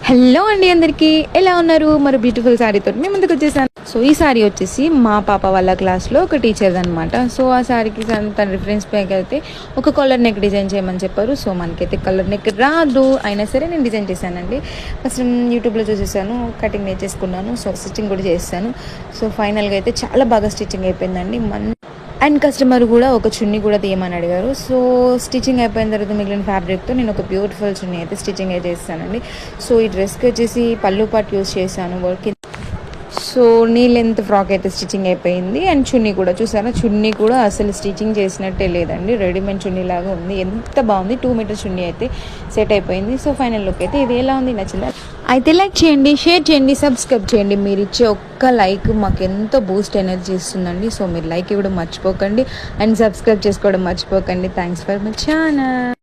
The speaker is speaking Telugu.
హలో అండి, అందరికీ ఎలా ఉన్నారు? మరి బ్యూటిఫుల్ శారీతో మేము ముందుకు వచ్చేసాను. సో ఈ శారీ వచ్చేసి మా పాప వాళ్ళ క్లాస్లో ఒక టీచర్ అనమాట. సో ఆ శారీకి తన రిఫరెన్స్ బ్యాగ్ అయితే ఒక కలర్ నెక్ డిజైన్ చేయమని చెప్పారు. సో మనకైతే కలర్ నెక్ రాదు, అయినా సరే నేను డిజైన్ చేశానండి. ఫస్ట్ యూట్యూబ్లో చూసేసాను, కటింగ్ నేర్చేసుకున్నాను. సో స్టిచ్చింగ్ కూడా చేస్తాను. సో ఫైనల్గా అయితే చాలా బాగా స్టిచ్చింగ్ అయిపోయిందండి. అండ్ కస్టమర్ కూడా ఒక చున్నీ కూడా తీయమని అడిగారు. సో స్టిచ్చింగ్ అయిపోయిన తర్వాత మిగిలిన ఫ్యాబ్రిక్తో నేను ఒక బ్యూటిఫుల్ చున్నీ అయితే స్టిచ్చింగ్ అయితే చేస్తానండి. సో ఈ డ్రెస్కి వచ్చేసి పళ్ళు పాటు యూస్ చేశాను work. So knee length frock అయితే స్టిచ్చింగ్ అయిపోయింది. అండ్ చున్నీ కూడా చూసారా, చున్నీ కూడా అసలు స్టిచ్చింగ్ చేసినట్టే లేదండి, రెడీమేడ్ చున్నీ లాగా ఉంది. ఎంత బాగుంది, 2 మీటర్ చున్నీ అయితే సెట్ అయిపోయింది. సో ఫైనల్ లుక్ అయితే ఇది ఎలా ఉంది, నచ్చిందా? అయితే లైక్ చేయండి, షేర్ చేయండి, సబ్స్క్రైబ్ చేయండి. మీరు ఇచ్చే ఒక్క లైక్ మాకు ఎంతో బూస్ట్ ఎనర్జీ ఇస్తుందండి. సో మీరు లైక్ ఇవ్వడం మర్చిపోకండి అండ్ సబ్స్క్రైబ్ చేసుకోవడం మర్చిపోకండి. Thanks for my channel.